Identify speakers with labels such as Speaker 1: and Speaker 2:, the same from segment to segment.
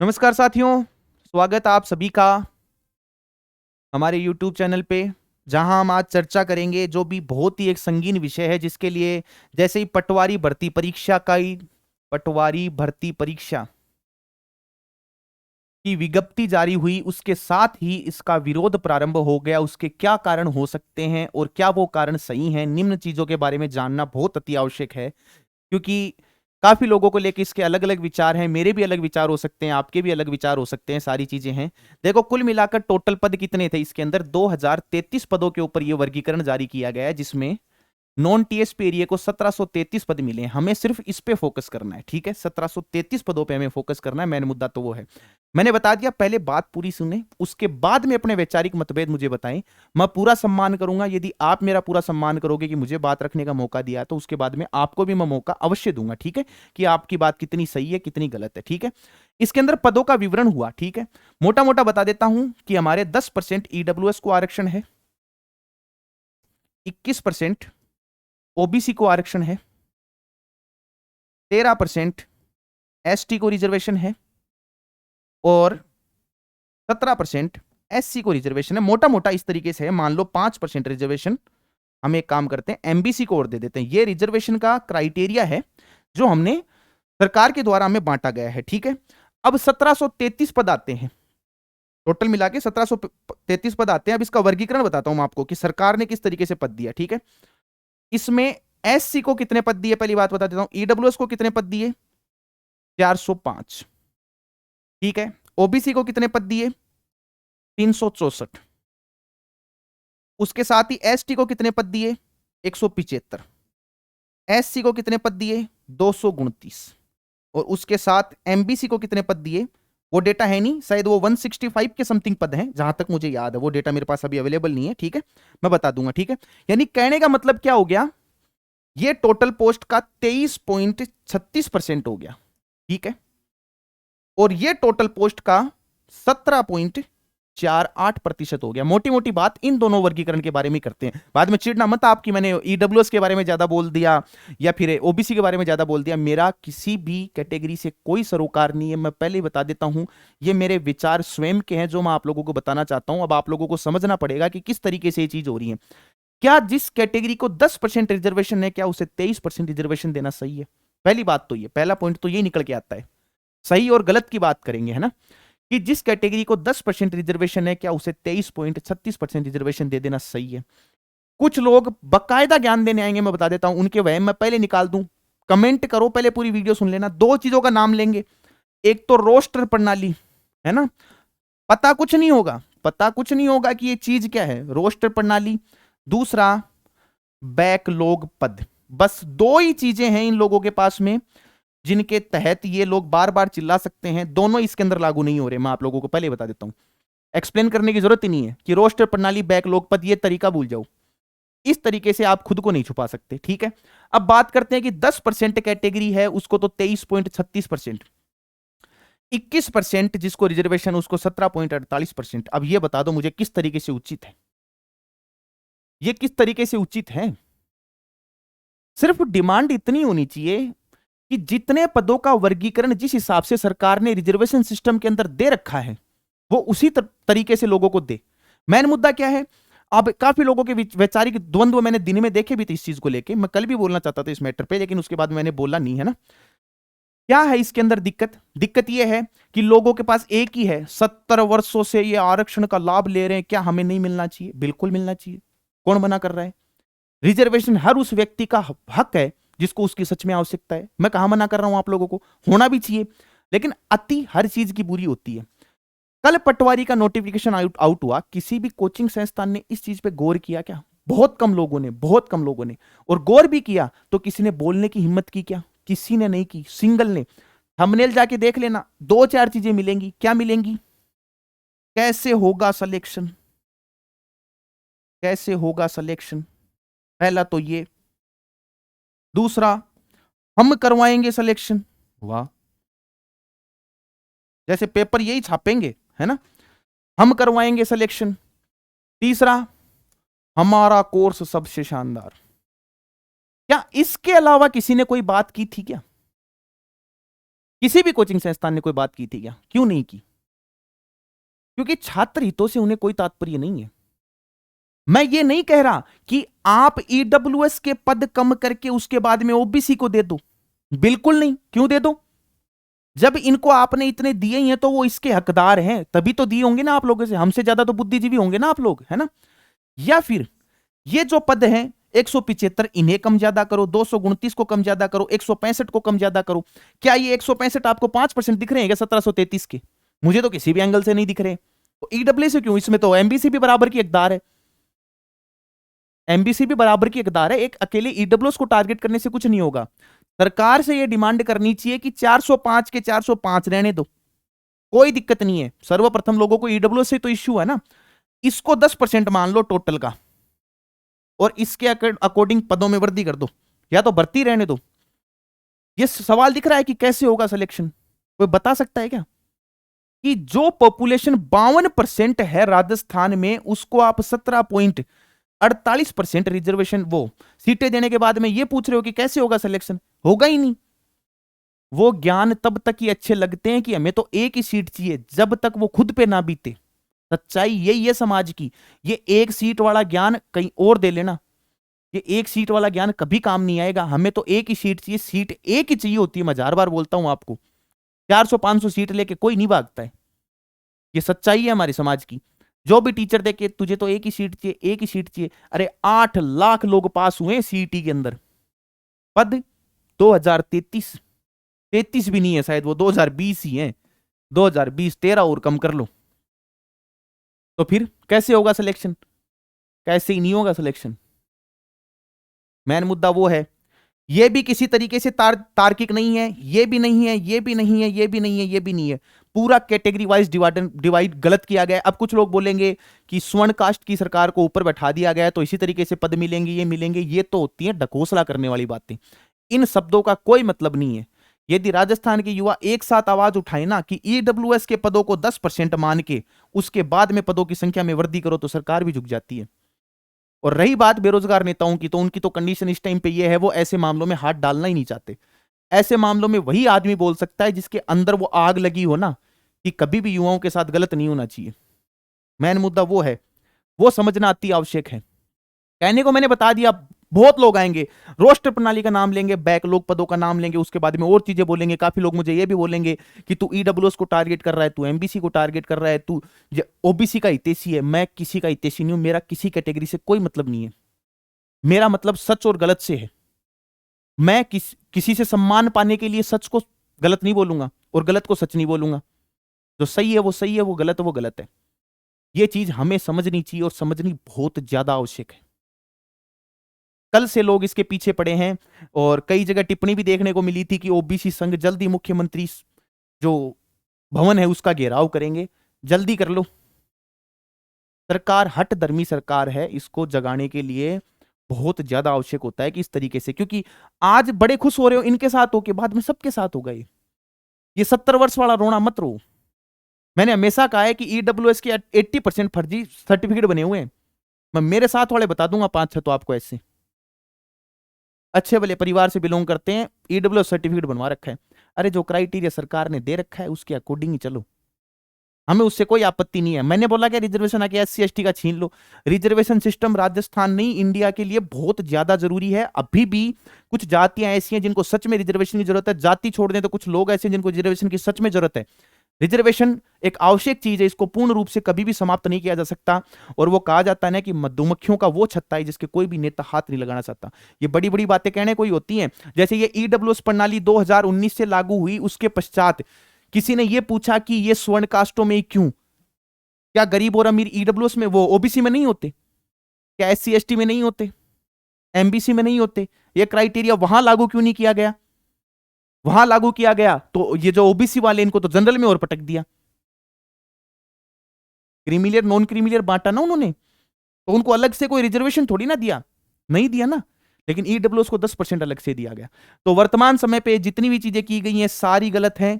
Speaker 1: नमस्कार साथियों, स्वागत आप सभी का हमारे YouTube चैनल पे, जहां हम आज चर्चा करेंगे जो भी बहुत ही एक संगीन विषय है, जिसके लिए जैसे ही पटवारी भर्ती परीक्षा की विज्ञप्ति जारी हुई, उसके साथ ही इसका विरोध प्रारंभ हो गया। उसके क्या कारण हो सकते हैं और क्या वो कारण सही हैं, निम्न चीजों के बारे में जानना बहुत अति आवश्यक है। क्योंकि काफी लोगों को लेकर इसके अलग अलग विचार हैं, मेरे भी अलग विचार हो सकते हैं, आपके भी अलग विचार हो सकते हैं, सारी चीजें हैं। देखो, कुल मिलाकर टोटल पद कितने थे इसके अंदर? 2033 पदों के ऊपर यह वर्गीकरण जारी किया गया है, जिसमें नॉन टीएसपी एरिया को 1733 पद मिले हैं। हमें सिर्फ इस पे फोकस करना है, ठीक है? 1733 पदों पे हमें फोकस करना है, मेन मुद्दा तो वो है। मैंने बता दिया, पहले बात पूरी सुने, उसके बाद में अपने वैचारिक मतभेद मुझे बताएं। मैं पूरा सम्मान करूंगा यदि आप मेरा पूरा सम्मान करोगे कि मुझे बात रखने का मौका दिया, तो उसके बाद में आपको भी मैं मौका अवश्य दूंगा, ठीक है? कि आपकी बात कितनी सही है, कितनी गलत है, ठीक है? इसके अंदर पदों का विवरण हुआ, ठीक है? मोटा मोटा बता देता हूं कि हमारे 10% ईडब्ल्यूएस को आरक्षण है, 21% ओबीसी को आरक्षण है, 13% एसटी को रिजर्वेशन है और 17% एससी को रिजर्वेशन है। मोटा मोटा इस तरीके से है। मान लो 5% रिजर्वेशन हम एक काम करते हैं, एमबीसी को और दे देते हैं। ये रिजर्वेशन का क्राइटेरिया है जो हमने सरकार के द्वारा हमें बांटा गया है, ठीक है? अब 1733 पद आते हैं, टोटल मिला के 1733 पद आते हैं। अब इसका वर्गीकरण बताता हूं मैं आपको कि सरकार ने किस तरीके से पद दिया, ठीक है? इसमें एससी को कितने पद दिए, पहली बात बता देता हूं। ईडब्ल्यूएस को कितने पद दिए? 405, ठीक है? ओबीसी को कितने पद दिए? 364। उसके साथ ही एसटी को कितने पद दिए? 175। एससी को कितने पद दिए? 229। और उसके साथ एमबीसी को कितने पद दिए? वो डेटा है नहीं, शायद वो 165 के समथिंग पद हैं, जहां तक मुझे याद है। वो डेटा मेरे पास अभी अवेलेबल नहीं है, ठीक है? मैं बता दूंगा, ठीक है? यानी कहने का मतलब क्या हो गया, ये टोटल पोस्ट का 23.36% हो गया, ठीक है? और ये टोटल पोस्ट का 17.48% हो गया। मोटी मोटी बात इन दोनों वर्गीकरण के बारे में करते हैं। बाद में चिढ़ना मत आपकी, मैंने ईडब्ल्यूएस के बारे में ज्यादा बोल दिया या फिर ओबीसी के बारे में ज्यादा बोल दिया। मेरा किसी भी कैटेगरी से कोई सरोकार नहीं है, मैं पहले ही बता देता हूं। ये मेरे विचार स्वयं के हैं जो मैं आप लोगों को बताना चाहता हूं। अब आप लोगों को समझना पड़ेगा कि किस तरीके से ये चीज हो रही है। क्या जिस कैटेगरी को 10% रिजर्वेशन है, क्या उसे 23% रिजर्वेशन देना सही है? पहली बात तो ये, पहला पॉइंट तो ये निकल के आता है। सही और गलत की बात करेंगे, है ना? कि जिस कैटेगरी को 10% रिजर्वेशन है, क्या उसे 23.36% रिजर्वेशन दे देना सही है? कुछ लोग बकायदा ज्ञान देने आएंगे, मैं बता देता हूं, उनके वहम मैं पहले निकाल दूं। कमेंट करो, पहले पूरी वीडियो सुन लेना। दो चीजों का नाम लेंगे, एक तो रोस्टर प्रणाली, है ना? पता कुछ नहीं होगा, पता कुछ नहीं होगा कि ये चीज क्या है, रोस्टर प्रणाली। दूसरा, बैकलॉग पद। बस दो ही चीजें हैं इन लोगों के पास में जिनके तहत ये लोग बार बार चिल्ला सकते हैं। दोनों इसके अंदर लागू नहीं हो रहे, मैं आप लोगों को पहले बता देता हूं। एक्सप्लेन करने की जरूरत ही नहीं है कि रोस्टर प्रणाली, बैकलॉग पद, ये तरीका भूल जाओ। इस तरीके से आप खुद को नहीं छुपा सकते, ठीक है? अब बात करते हैं कि 10% कैटेगरी है उसको तो 23.36%, 21% जिसको रिजर्वेशन उसको 17.48%। अब ये बता दो मुझे किस तरीके से उचित है, ये किस तरीके से उचित है? सिर्फ डिमांड इतनी होनी चाहिए कि जितने पदों का वर्गीकरण जिस हिसाब से सरकार ने रिजर्वेशन सिस्टम के अंदर दे रखा है, वो उसी तरीके से लोगों को दे। मेन मुद्दा क्या है? अब काफी लोगों के वैचारिक द्वंद्व मैंने दिन में देखे भी थे इस चीज को लेके। मैं कल भी बोलना चाहता था इस मैटर पे, लेकिन उसके बाद मैंने बोला नहीं, है ना? क्या है इसके अंदर दिक्कत? दिक्कत यह है कि लोगों के पास एक ही है, 70 वर्षों से ये आरक्षण का लाभ ले रहे हैं, क्या हमें नहीं मिलना चाहिए? बिल्कुल मिलना चाहिए। कौन मना कर रहा है? रिजर्वेशन हर उस व्यक्ति का हक है जिसको उसकी सच में आवश्यकता है। मैं कहां मना कर रहा हूं, आप लोगों को होना भी चाहिए, लेकिन अति हर चीज की बुरी होती है। कल पटवारी का नोटिफिकेशन आउट हुआ, किसी भी कोचिंग संस्थान ने इस चीज पे गौर किया क्या? बहुत कम लोगों ने, बहुत कम लोगों ने। और गौर भी किया तो किसी ने बोलने की हिम्मत की क्या? किसी ने नहीं की, सिंगल ने। थंबनेल जाके देख लेना, दो चार चीजें मिलेंगी। क्या मिलेंगी? कैसे होगा सिलेक्शन, कैसे होगा सिलेक्शन, पहला तो ये। दूसरा, हम करवाएंगे सिलेक्शन। वाह, जैसे पेपर यही छापेंगे, है ना? हम करवाएंगे सिलेक्शन। तीसरा, हमारा कोर्स सबसे शानदार। क्या इसके अलावा किसी ने कोई बात की थी क्या? किसी भी कोचिंग संस्थान ने कोई बात की थी क्या? क्यों नहीं की? क्योंकि छात्र हितों से उन्हें कोई तात्पर्य नहीं है। मैं ये नहीं कह रहा कि आप ईडब्ल्यूएस के पद कम करके उसके बाद में ओबीसी को दे दो, बिल्कुल नहीं। क्यों दे दो? जब इनको आपने इतने दिए ही हैं तो वो इसके हकदार हैं, तभी तो दिए होंगे ना आप लोगों से। हमसे ज्यादा तो बुद्धिजीवी होंगे ना आप लोग, है ना? या फिर ये जो पद हैं 175 इन्हें कम ज्यादा करो, 229 को कम ज्यादा करो, 165 को कम ज्यादा करो। क्या ये 165 आपको 5% दिख रहे हैं क्या 1733 के? मुझे तो किसी भी एंगल से नहीं दिख रहे। तो ईडब्ल्यू से क्यों? इसमें तो एमबीसी भी बराबर की हकदार है। एमबीसी भी बराबर की हकदार है। एक अकेले ईडब्ल्यूएस को टारगेट करने से कुछ नहीं होगा। सरकार से यह डिमांड करनी चाहिए कि 405 के 405 रहने दो, कोई दिक्कत नहीं है। सर्वप्रथम लोगों को ईडब्ल्यूएस से तो इश्यू है ना, इसको 10% मान लो टोटल का, और इसके अकॉर्डिंग पदों में वृद्धि कर दो, या तो भर्ती रहने दो। ये सवाल दिख रहा है कि कैसे होगा सिलेक्शन? कोई बता सकता है क्या? कि जो पॉपुलेशन 52% है राजस्थान में, उसको आप 17.48% रिजर्वेशन वो सीटें देने के बाद में ये पूछ रहे हो कि कैसे होगा सिलेक्शन? होगा ही नहीं। वो ज्ञान तब तक ही अच्छे लगते हैं कि हमें तो एक ही सीट चाहिए, जब तक वो खुद पे ना बीते। सच्चाई यही है समाज की। ये एक सीट वाला ज्ञान कहीं और दे लेना, ये एक सीट वाला ज्ञान कभी काम नहीं आएगा। हमें तो एक ही सीट चाहिए, सीट एक ही चाहिए होती है। मैं 1000 बार बोलता हूं आपको, 400-500 सीट लेके कोई नहीं भागता है। ये सच्चाई है हमारे समाज की। जो भी टीचर देखे तुझे तो एक ही सीट चाहिए, एक ही सीट चाहिए। अरे 8 लाख लोग पास हुए सीईटी के अंदर, पद 2033, 33 भी नहीं है शायद, वो 2020 ही है। 2020 13 और कम कर लो, तो फिर कैसे होगा सिलेक्शन? कैसे ही नहीं होगा सिलेक्शन। मेन मुद्दा वो है। ये भी किसी तरीके से तार्किक नहीं है, ये भी नहीं है, ये भी नहीं है, ये भी नहीं है, ये भी नहीं है। पूरा कैटेगरी वाइज डिवाइड गलत किया गया है। अब कुछ लोग बोलेंगे कि स्वर्ण कास्ट की सरकार को ऊपर बैठा दिया गया है तो इसी तरीके से पद मिलेंगे, ये मिलेंगे। ये तो होती है ढकोसला करने वाली बातें। इन शब्दों का कोई मतलब नहीं है। यदि राजस्थान के युवा एक साथ आवाज उठाए ना कि ईडब्ल्यूएस के पदों को 10% मान के उसके बाद में पदों की संख्या में वृद्धि करो, तो सरकार भी झुक जाती है। और रही बात बेरोजगार नेताओं की, तो उनकी तो कंडीशन इस टाइम पे ये है, वो ऐसे मामलों में हाथ डालना ही नहीं चाहते। ऐसे मामलों में वही आदमी बोल सकता है जिसके अंदर वो आग लगी हो ना, कि कभी भी युवाओं के साथ गलत नहीं होना चाहिए। मेन मुद्दा वो है, वो समझना अति आवश्यक है। कहने को मैंने बता दिया। बहुत लोग आएंगे, रोस्टर प्रणाली का नाम लेंगे, बैकलॉग पदों का नाम लेंगे, उसके बाद में और चीजें बोलेंगे। काफी लोग मुझे ये भी बोलेंगे कि तू ईडब्ल्यूएस को टारगेट कर रहा है, तू एमबीसी को टारगेट कर रहा है, तू ओबीसी का हितैषी है। मैं किसी का हितैषी नहीं हूं, मेरा किसी कैटेगरी से कोई मतलब नहीं है। मेरा मतलब सच और गलत से है। मैं किसी से सम्मान पाने के लिए सच को गलत नहीं बोलूंगा और गलत को सच नहीं बोलूंगा। जो सही है वो सही है, वो गलत है वो गलत है। ये चीज हमें समझनी चाहिए, और समझनी बहुत ज्यादा आवश्यक है। कल से लोग इसके पीछे पड़े हैं, और कई जगह टिप्पणी भी देखने को मिली थी कि ओबीसी संघ जल्दी मुख्यमंत्री जो भवन है उसका घेराव करेंगे। जल्दी कर लो। सरकार हठधर्मी सरकार है, इसको जगाने के लिए बहुत ज्यादा आवश्यक होता है कि इस तरीके से, क्योंकि आज बड़े खुश हो रहे हो इनके साथ हो के, बाद में सबके साथ होगा। ये 70 वर्ष वाला रोना मत रो। मैंने हमेशा कहा है कि ईडब्ल्यूएस के 80% फर्जी सर्टिफिकेट बने हुए हैं। मैं मेरे साथ वाले बता दूंगा 5-6 तो आपको, ऐसे अच्छे भले परिवार से बिलोंग करते हैं, ईडब्ल्यूएस सर्टिफिकेट बनवा रखा है। अरे जो क्राइटेरिया सरकार ने दे रखा है उसके अकॉर्डिंग ही चलो, हमें उससे कोई आपत्ति नहीं है। मैंने बोला कि रिजर्वेशन आके एससी एसटी का छीन लो। रिजर्वेशन सिस्टम राजस्थान नहीं इंडिया के लिए बहुत ज्यादा जरूरी है। अभी भी कुछ जातियां ऐसी हैं जिनको सच में रिजर्वेशन की जरूरत है। जाति छोड़ दें तो कुछ लोग ऐसे हैं जिनको रिजर्वेशन की सच में जरूरत है। रिजर्वेशन एक आवश्यक चीज है, इसको पूर्ण रूप से कभी भी समाप्त नहीं किया जा सकता। और वो कहा जाता है ना कि मधुमक्खियों का वो छत्ता है जिसके कोई भी नेता हाथ नहीं लगाना चाहता। ये बड़ी बड़ी बातें कहने कोई होती हैं। जैसे ये ईडब्ल्यूएस प्रणाली 2019 से लागू हुई, उसके पश्चात किसी ने ये पूछा कि ये स्वर्ण कास्टों में क्यों? क्या गरीब और अमीर ईडब्ल्यूएस में, वो ओबीसी में नहीं होते? क्या एससी एसटी में नहीं होते? एमबीसी में नहीं होते? ये क्राइटेरिया वहां लागू क्यों नहीं किया गया? वहां लागू किया गया तो ये जो ओबीसी वाले, इनको तो जनरल में और पटक दिया। क्रीमिलियर नॉन क्रीमिलियर बांटा ना उन्होंने, तो उनको अलग से कोई रिजर्वेशन थोड़ी ना दिया, नहीं दिया ना। लेकिन ईडब्ल्यूएस को 10% अलग से दिया गया। तो वर्तमान समय पे जितनी भी चीजें की गई हैं सारी गलत हैं।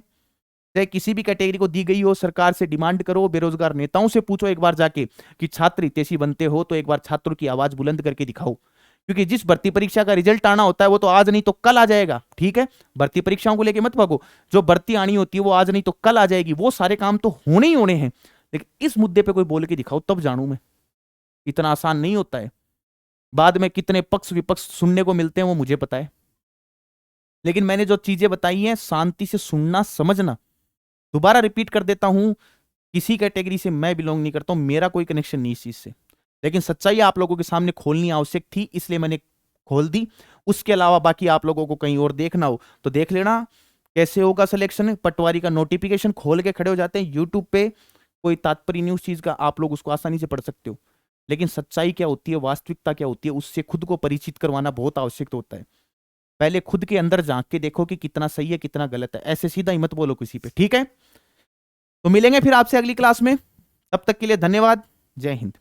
Speaker 1: चाहे किसी भी कैटेगरी को दी गई हो, सरकार से डिमांड करो, बेरोजगार नेताओं से पूछो एक बार जाके कि छात्र हितैषी बनते हो तो एक बार छात्रों की आवाज बुलंद करके दिखाओ क्योंकि जिस भर्ती परीक्षा का रिजल्ट आना होता है वो तो आज नहीं तो कल आ जाएगा, ठीक है। भर्ती परीक्षाओं को लेके मत भागो, जो भर्ती आनी होती है वो आज नहीं तो कल आ जाएगी, वो सारे काम तो होने ही होने हैं। लेकिन इस मुद्दे पे कोई बोल के दिखाओ तब जानू मैं, इतना आसान नहीं होता है। बाद में कितने पक्ष विपक्ष सुनने को मिलते हैं वो मुझे पता है, लेकिन मैंने जो चीजें बताई हैं शांति से सुनना समझना। दोबारा रिपीट कर देता हूं, किसी कैटेगरी से मैं बिलोंग नहीं करता हूं, मेरा कोई कनेक्शन नहीं इस चीज से, लेकिन सच्चाई आप लोगों के सामने खोलनी आवश्यक थी इसलिए मैंने खोल दी। उसके अलावा बाकी आप लोगों को कहीं और देखना हो तो देख लेना कैसे होगा सिलेक्शन। पटवारी का नोटिफिकेशन खोल के खड़े हो जाते हैं यूट्यूब पे, कोई तात्पर्य नहीं उस चीज का, आप लोग उसको आसानी से पढ़ सकते हो। लेकिन सच्चाई क्या होती है, वास्तविकता क्या होती है, उससे खुद को परिचित करवाना बहुत आवश्यक होता है। पहले खुद के अंदर झांक के देखो कि कितना सही है कितना गलत है, ऐसे सीधा ही मत बोलो किसी पे, ठीक है। तो मिलेंगे फिर आपसे अगली क्लास में, तब तक के लिए धन्यवाद, जय हिंद।